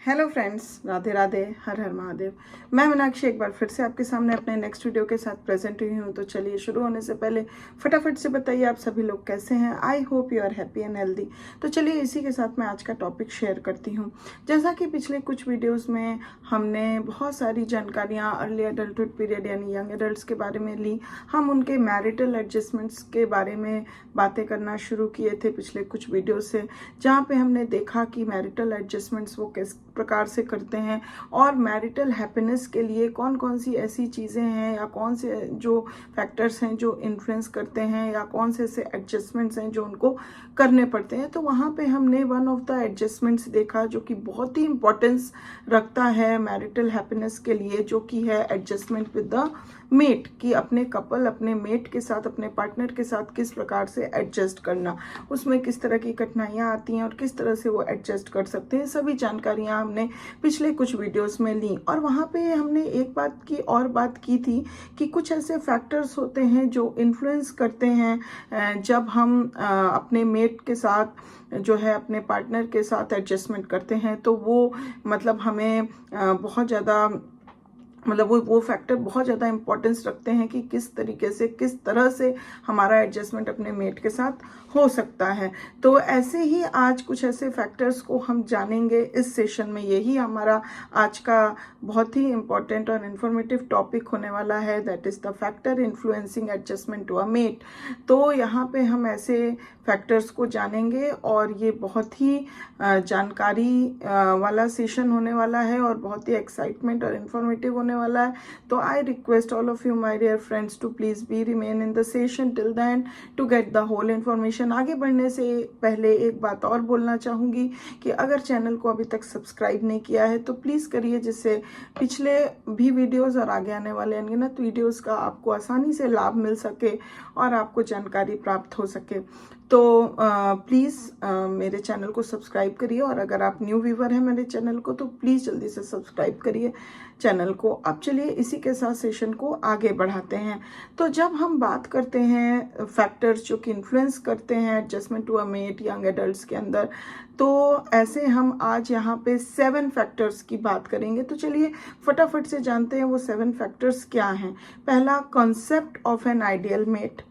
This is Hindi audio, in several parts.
हेलो फ्रेंड्स, राधे राधे, हर हर महादेव। मैं मीनाक्षी एक बार फिर से आपके सामने अपने नेक्स्ट वीडियो के साथ प्रेजेंट हुई हूँ। तो चलिए शुरू होने से पहले फटाफट से बताइए आप सभी लोग कैसे हैं। I hope you are happy and healthy. तो चलिए इसी के साथ मैं आज का टॉपिक शेयर करती हूँ। जैसा कि पिछले कुछ वीडियोज़ में हमने बहुत सारी जानकारियाँ अर्ली अडल्टहुड पीरियड यानी यंग एडल्ट के बारे में ली, हम उनके मैरिटल एडजस्टमेंट्स के बारे में बातें करना शुरू किए थे पिछले कुछ वीडियो से, जहाँ पे हमने देखा कि मैरिटल एडजस्टमेंट्स वो किस प्रकार से करते हैं और मैरिटल हैप्पीनेस के लिए कौन कौन सी ऐसी चीज़ें हैं या कौन से जो फैक्टर्स हैं जो इन्फ्लुएंस करते हैं या कौन से ऐसे एडजस्टमेंट्स हैं जो उनको करने पड़ते हैं। तो वहाँ पे हमने वन ऑफ द एडजस्टमेंट्स देखा जो कि बहुत ही इंपॉर्टेंस रखता है मैरिटल हैप्पीनेस के लिए, जो कि है एडजस्टमेंट विद द मेट, कि अपने कपल अपने मेट के साथ अपने पार्टनर के साथ किस प्रकार से एडजस्ट करना, उसमें किस तरह की कठिनाइयाँ आती हैं और किस तरह से वो एडजस्ट कर सकते हैं। सभी जानकारियाँ हमने पिछले कुछ वीडियोस में ली और वहाँ पे हमने एक बात की थी कि कुछ ऐसे फैक्टर्स होते हैं जो इन्फ्लुएंस करते हैं जब हम अपने मेट के साथ जो है अपने पार्टनर के साथ एडजस्टमेंट करते हैं। तो वो मतलब हमें बहुत ज़्यादा वो फैक्टर बहुत ज़्यादा इंपॉर्टेंस रखते हैं कि किस तरीके से किस तरह से हमारा एडजस्टमेंट अपने मेट के साथ हो सकता है। तो ऐसे ही आज कुछ ऐसे फैक्टर्स को हम जानेंगे इस सेशन में। यही हमारा आज का बहुत ही इंपॉर्टेंट और इन्फॉर्मेटिव टॉपिक होने वाला है, that is the factor influencing adjustment to a mate. तो यहाँ पे हम ऐसे फैक्टर्स को जानेंगे और ये बहुत ही जानकारी वाला सेशन होने वाला है और बहुत ही एक्साइटमेंट और इन्फॉर्मेटिव होने वाला है। तो I request all of you my dear friends to please be remain in the session till the end to get the whole information. आगे बढ़ने से पहले एक बात और बोलना चाहूँगी कि अगर चैनल को अभी तक सब्सक्राइब नहीं किया है तो प्लीज़ करिए, जिससे पिछले भी वीडियोज़ और आगे आने वाले अनगिनत वीडियोज़ का आपको आसानी से लाभ मिल सके और आपको जानकारी प्राप्त हो सके। तो प्लीज़ मेरे चैनल को सब्सक्राइब करिए और अगर आप न्यू व्यूवर हैं मेरे चैनल को तो प्लीज़ जल्दी से सब्सक्राइब करिए चैनल को। अब चलिए इसी के साथ सेशन को आगे बढ़ाते हैं। तो जब हम बात करते हैं फैक्टर्स जो कि इन्फ्लुएंस करते हैं adjustment to a mate young adults के अंदर, तो ऐसे हम आज यहाँ पे 7 फैक्टर्स की बात करेंगे। तो चलिए फटाफट से जानते हैं वो 7 फैक्टर्स क्या हैं। पहला, concept of an ideal mate.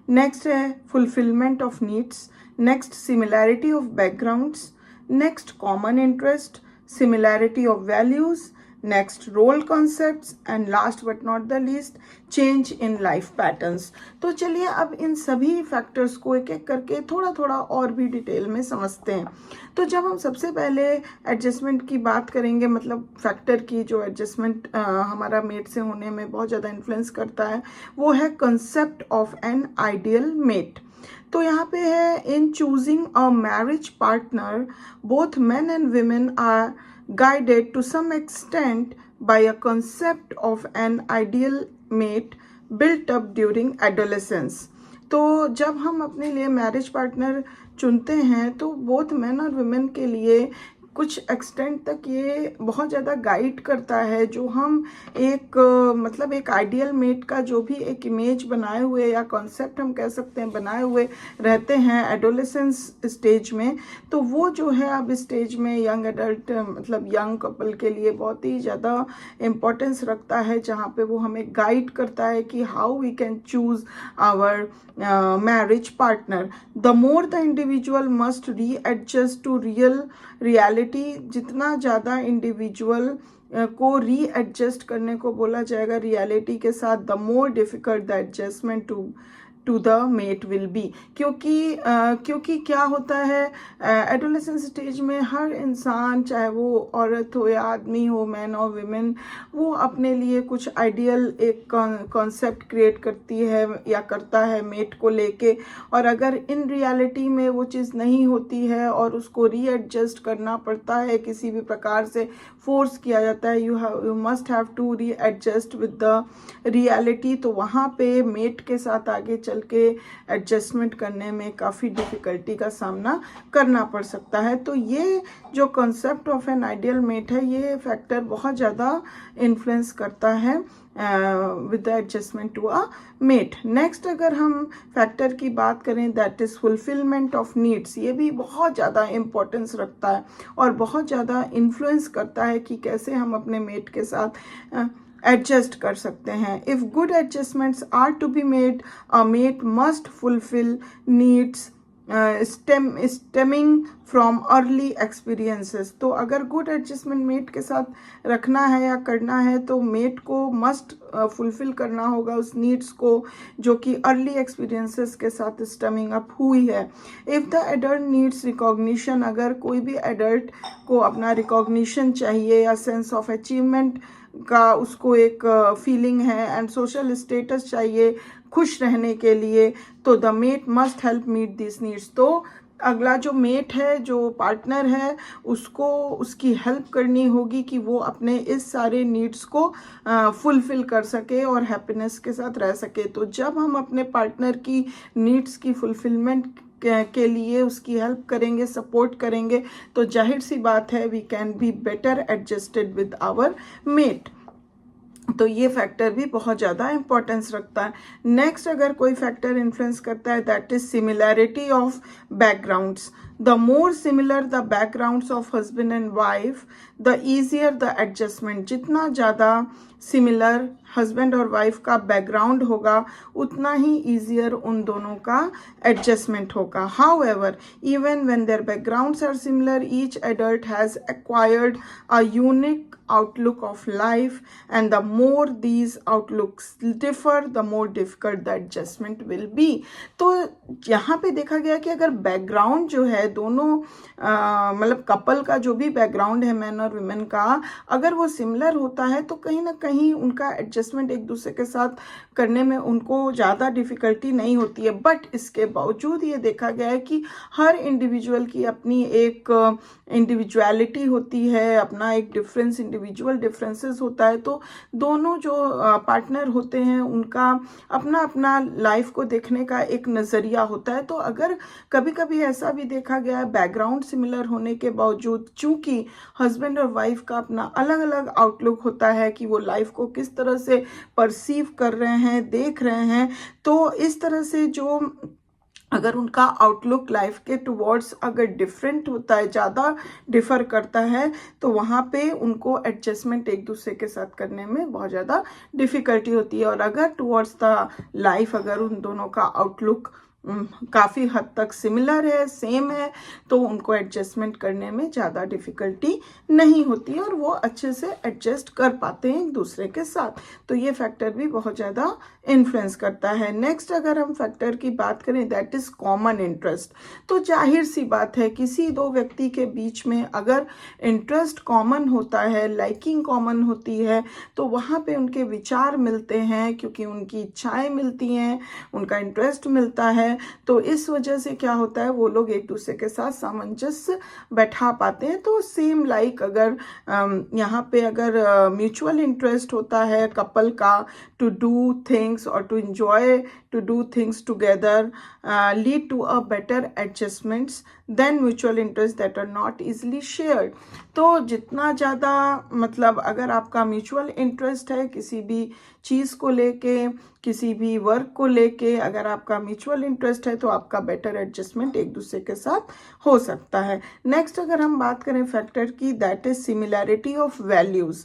Next है fulfilment of needs. Next, similarity of backgrounds. Next, common interest, similarity of values. Next, role concepts and last but not the least, change in life patterns. तो चलिए अब इन सभी फैक्टर्स को एक एक करके थोड़ा थोड़ा और भी डिटेल में समझते हैं। तो जब हम सबसे पहले एडजस्टमेंट की बात करेंगे, मतलब फैक्टर की जो एडजस्टमेंट हमारा मेट से होने में बहुत ज़्यादा इन्फ्लुएंस करता है, वो है concept of an ideal mate. तो यहाँ पे है, in choosing a marriage partner both men and women are guided to some extent by a concept of an ideal mate built up during adolescence। तो जब हम अपने लिए मैरिज पार्टनर चुनते हैं तो बोथ मेन और वुमेन के लिए कुछ एक्सटेंट तक ये बहुत ज़्यादा गाइड करता है। जो हम एक मतलब एक आइडियल मेट का जो भी एक इमेज बनाए हुए या कॉन्सेप्ट हम कह सकते हैं बनाए हुए रहते हैं एडोलेसेंस स्टेज में, तो वो जो है अब स्टेज में यंग एडल्ट मतलब यंग कपल के लिए बहुत ही ज़्यादा इम्पोर्टेंस रखता है, जहाँ पे वो हमें गाइड करता है कि how we can choose our marriage partner. The more the individual must readjust to reality, जितना ज़्यादा इंडिविजुअल को रीएडजस्ट करने को बोला जाएगा रियलिटी के साथ, the more difficult the adjustment to the mate will be. क्योंकि क्या होता है एडोलेसेंस स्टेज में हर इंसान, चाहे वो औरत हो या आदमी हो, मैन और विमेन, वो अपने लिए कुछ आइडियल एक कॉन्सेप्ट क्रिएट करती है या करता है मेट को लेके, और अगर इन रियलिटी में वो चीज़ नहीं होती है और उसको रीएडजस्ट करना पड़ता है, किसी भी प्रकार से फोर्स किया जाता है, you must have to readjust with the reality, तो वहाँ पे मेट के साथ आगे चल के एडजस्टमेंट करने में काफ़ी डिफ़िकल्टी का सामना करना पड़ सकता है। तो ये जो concept of an ideal mate है, ये फैक्टर बहुत ज़्यादा इन्फ्लुएंस करता है with the adjustment to a mate. Next अगर हम फैक्टर की बात करें, that is fulfilment of needs. ये भी बहुत ज़्यादा इम्पोर्टेंस रखता है और बहुत ज़्यादा इन्फ्लुएंस करता है कि कैसे हम अपने मेट के साथ एडजस्ट कर सकते हैं। If good adjustments are to be made, a mate must fulfil needs stemming from early experiences. तो अगर गुड एडजस्टमेंट मेट के साथ रखना है या करना है तो मेट को मस्ट फुलफिल करना होगा उस नीड्स को जो कि अर्ली एक्सपीरियंसेस के साथ स्टेमिंग अप हुई है। If the adult needs recognition, अगर कोई भी एडल्ट को अपना रिकॉग्निशन चाहिए या सेंस ऑफ अचीवमेंट का उसको एक फीलिंग है एंड सोशल स्टेटस चाहिए खुश रहने के लिए, तो the mate must help meet this needs. तो अगला जो मेट है, जो पार्टनर है, उसको उसकी हेल्प करनी होगी कि वो अपने इस सारे नीड्स को फुलफिल कर सके और हैप्पीनेस के साथ रह सके। तो जब हम अपने पार्टनर की नीड्स की फुलफिलमेंट के लिए उसकी हेल्प करेंगे, सपोर्ट करेंगे, तो जाहिर सी बात है we can be better adjusted with our mate. तो ये फैक्टर भी बहुत ज़्यादा इंपॉर्टेंस रखता है। नेक्स्ट अगर कोई फैक्टर इन्फ्लुएंस करता है, that is similarity of backgrounds. The more similar the backgrounds of husband and wife, the easier the adjustment. जितना ज़्यादा सिमिलर हस्बैंड और वाइफ का बैकग्राउंड होगा उतना ही ईजियर उन दोनों का एडजस्टमेंट होगा। However, even when their backgrounds are similar, each adult has acquired a unique outlook of life, and the more these outlooks differ, the more difficult the adjustment will be. तो यहाँ पे देखा गया कि अगर बैकग्राउंड जो है दोनों मतलब कपल का जो भी बैकग्राउंड है मैन और वुमेन का, अगर वो सिमिलर होता है तो कहीं ना कहीं उनका एडजस्टमेंट एक दूसरे के साथ करने में उनको ज़्यादा डिफ़िकल्टी नहीं होती है। बट इसके बावजूद ये देखा गया है कि हर इंडिविजुअल की अपनी एक इंडिविजुअलिटी होती है, अपना एक डिफरेंस, इंडिविजुअल डिफरेंसेस होता है। तो दोनों जो पार्टनर होते हैं उनका अपना अपना लाइफ को देखने का एक नज़रिया होता है। तो अगर कभी कभी ऐसा भी देखा गया है बैकग्राउंड सिमिलर होने के बावजूद, चूंकि हस्बैंड और वाइफ का अपना अलग अलग आउटलुक होता है कि वो लाइफ को किस तरह से परसीव कर रहे हैं, देख रहे हैं, तो इस तरह से जो अगर उनका आउटलुक लाइफ के टुवर्ड्स अगर डिफरेंट होता है, ज़्यादा डिफ़र करता है, तो वहाँ पे उनको एडजस्टमेंट एक दूसरे के साथ करने में बहुत ज़्यादा डिफ़िकल्टी होती है। और अगर टुवर्ड्स द लाइफ अगर उन दोनों का आउटलुक काफ़ी हद तक सिमिलर है, सेम है, तो उनको एडजस्टमेंट करने में ज़्यादा डिफ़िकल्टी नहीं होती और वो अच्छे से एडजस्ट कर पाते हैं एक दूसरे के साथ। तो ये फैक्टर भी बहुत ज़्यादा इन्फ्लुएंस करता है। नेक्स्ट अगर हम फैक्टर की बात करें, दैट इज़ कॉमन इंटरेस्ट। तो जाहिर सी बात है किसी दो व्यक्ति के बीच में अगर इंटरेस्ट कॉमन होता है, लाइकिंग कॉमन होती है, तो वहाँ पे उनके विचार मिलते हैं, क्योंकि उनकी इच्छाएं मिलती हैं, उनका इंटरेस्ट मिलता है। तो इस वजह से क्या होता है, वो लोग एक दूसरे के साथ सामंजस्य बैठा पाते हैं। तो सेम लाइक अगर यहाँ पे अगर म्यूचुअल इंटरेस्ट होता है कपल का टू डू थिंग्स और to enjoy to do things together, lead to a better adjustments than mutual interests that are not easily shared. तो जितना ज़्यादा मतलब अगर आपका म्यूचुअल इंटरेस्ट है किसी भी चीज़ को लेके, किसी भी वर्क को लेके, अगर आपका म्यूचुअल इंटरेस्ट है तो आपका बेटर एडजस्टमेंट एक दूसरे के साथ हो सकता है। नेक्स्ट अगर हम बात करें फैक्टर की, that is similarity of values.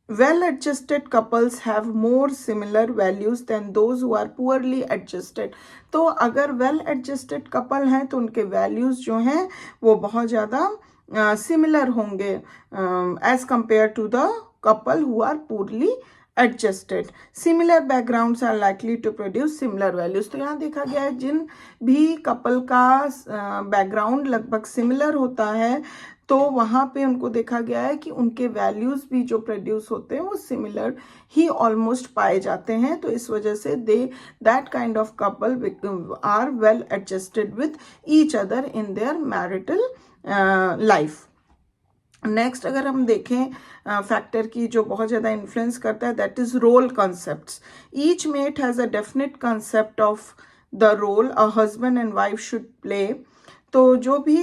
Well-adjusted couples have more similar values than those who are poorly adjusted. तो अगर well-adjusted couple हैं तो उनके values जो हैं वो बहुत ज़्यादा सिमिलर होंगे as compared to the couple who are poorly adjusted. Similar backgrounds are likely to produce similar values. तो यहाँ देखा गया है जिन भी कपल का बैकग्राउंड लगभग सिमिलर होता है तो वहाँ पे उनको देखा गया है कि उनके वैल्यूज़ भी जो प्रोड्यूस होते हैं वो सिमिलर ही ऑलमोस्ट पाए जाते हैं। तो इस वजह से that kind of couple are well adjusted with each other in their marital life. Next अगर हम देखें फैक्टर की जो बहुत ज़्यादा इन्फ्लुएंस करता है, that is role concepts. Each mate has a definite concept of the role a husband and wife should play. तो जो भी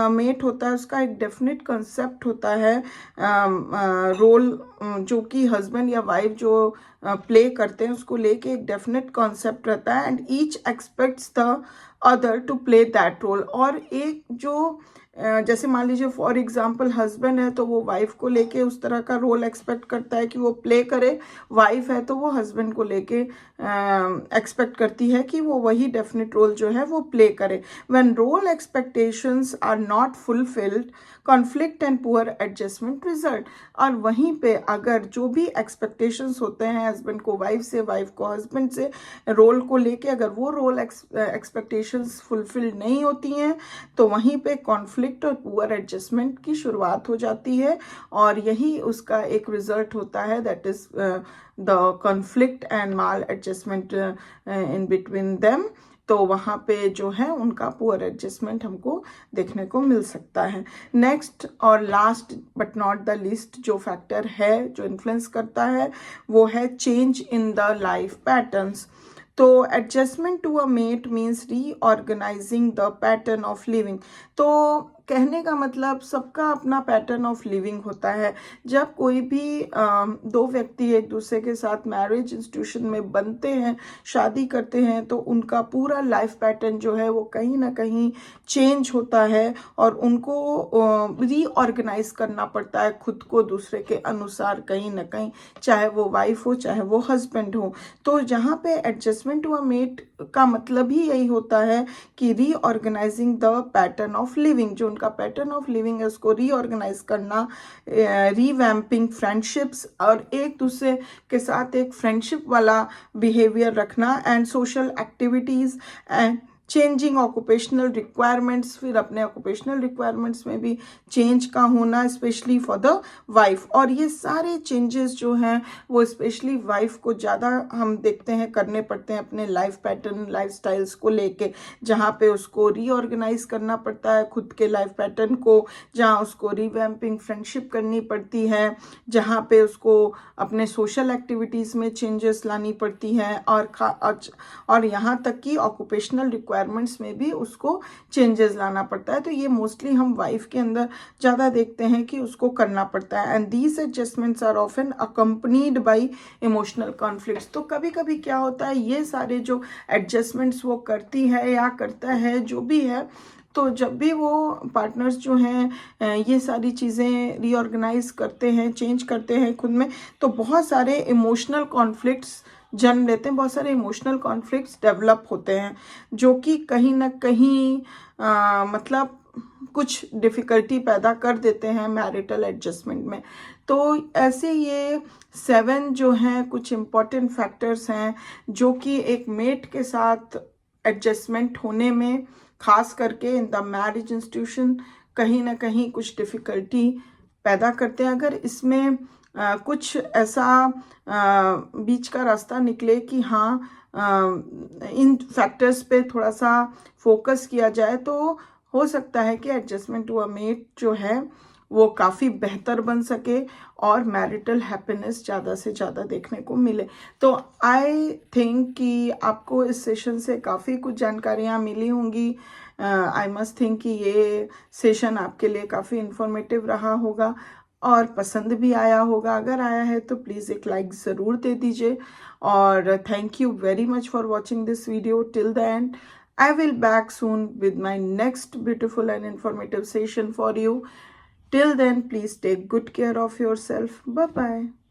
मेट होता है उसका एक डेफिनेट कंसेप्ट होता है रोल जो कि हस्बैंड या वाइफ जो प्ले करते हैं उसको लेके एक डेफिनेट कॉन्सेप्ट रहता है and each expects the other to play that role. और एक जो जैसे मान लीजिए फॉर एग्जांपल हस्बैंड है तो वो वाइफ को लेके उस तरह का रोल एक्सपेक्ट करता है कि वो प्ले करे, वाइफ है तो वो हस्बैंड को लेके एक्सपेक्ट करती है कि वो वही डेफिनेट रोल जो है वो प्ले करे। When role expectations are not fulfilled conflict and poor adjustment result. और वहीं पे अगर जो भी एक्सपेक्टेशंस होते हैं हस्बैंड को वाइफ से, वाइफ को हस्बैंड से रोल को लेके, अगर वो रोल एक्सपेक्टेशंस फुलफिल नहीं होती हैं तो वहीं पे कॉन्फ्लिक्ट और पुअर एडजस्टमेंट की शुरुआत हो जाती है और यही उसका एक रिजल्ट होता है, that is the conflict and mall adjustment in between them. तो वहाँ पे जो है उनका पुअर एडजस्टमेंट हमको देखने को मिल सकता है। नेक्स्ट और last but not the least जो फैक्टर है जो इन्फ्लुएंस करता है वो है change in the life patterns. तो adjustment to a mate means reorganising the pattern of living. तो कहने का मतलब सबका अपना पैटर्न ऑफ लिविंग होता है। जब कोई भी दो व्यक्ति एक दूसरे के साथ मैरिज इंस्टीट्यूशन में बनते हैं, शादी करते हैं, तो उनका पूरा लाइफ पैटर्न जो है वो कहीं ना कहीं चेंज होता है और उनको रीऑर्गेनाइज करना पड़ता है खुद को दूसरे के अनुसार कहीं ना कहीं, चाहे वो वाइफ हो चाहे वो हस्बैंड हो। तो जहाँ पे एडजस्टमेंट टू अ मेट का मतलब ही यही होता है कि reorganising the pattern of living, जो उनका पैटर्न ऑफ लिविंग है उसको रीऑर्गेनाइज करना, रीवैम्पिंग फ्रेंडशिप्स और एक दूसरे के साथ एक फ्रेंडशिप वाला बिहेवियर रखना and social activities and changing occupational requirements. फिर अपने ऑक्यूपेशनल रिक्वायरमेंट्स में भी चेंज का होना स्पेशली फॉर द वाइफ। और ये सारे चेंजेस जो हैं वो स्पेशली वाइफ को ज़्यादा हम देखते हैं करने पड़ते हैं अपने लाइफ पैटर्न लाइफ स्टाइल्स को लेके, जहाँ पे उसको रीऑर्गेनाइज करना पड़ता है खुद के लाइफ पैटर्न को, जहाँ उसको रीवैम्पिंग फ्रेंडशिप करनी पड़ती है, जहाँ पे उसको अपने सोशल एक्टिविटीज़ में चेंजेस लानी पड़ती हैं और यहाँ तक कि ऑक्यूपेशनल रिक्वायरमेंट्स में भी उसको चेंजेस लाना पड़ता है। तो ये मोस्टली हम वाइफ के अंदर ज़्यादा देखते हैं कि उसको करना पड़ता है and these adjustments are often accompanied by emotional conflicts. तो कभी कभी क्या होता है ये सारे जो एडजस्टमेंट्स वो करती है या करता है जो भी है, तो जब भी वो पार्टनर्स जो हैं ये सारी चीज़ें रीऑर्गेनाइज करते हैं चेंज करते हैं खुद में, तो बहुत सारे इमोशनल कॉन्फ्लिक्ट्स जन्म लेते हैं, बहुत सारे इमोशनल कॉन्फ्लिक्ट्स डेवलप होते हैं जो कि कहीं ना कहीं मतलब कुछ डिफ़िकल्टी पैदा कर देते हैं मैरिटल एडजस्टमेंट में। तो ऐसे ये 7 जो हैं कुछ इम्पॉर्टेंट फैक्टर्स हैं जो कि एक मेट के साथ एडजस्टमेंट होने में खास करके इन द मैरिज इंस्टीट्यूशन कहीं ना कहीं कुछ डिफ़िकल्टी पैदा करते हैं। अगर इसमें कुछ ऐसा बीच का रास्ता निकले कि हाँ इन फैक्टर्स पे थोड़ा सा फोकस किया जाए तो हो सकता है कि एडजस्टमेंट टू अ मेट जो है वो काफ़ी बेहतर बन सके और मैरिटल हैप्पीनेस ज़्यादा से ज़्यादा देखने को मिले। तो आई थिंक कि आपको इस सेशन से काफ़ी कुछ जानकारियाँ मिली होंगी। आई मस्ट थिंक कि ये सेशन आपके लिए काफ़ी इन्फॉर्मेटिव रहा होगा और पसंद भी आया होगा। अगर आया है तो प्लीज़ एक लाइक ज़रूर दे दीजिए और thank you very much for watching this video till the and. I will back soon with my next beautiful and informative session for you. Till then, please take good care of yourself. Bye-bye.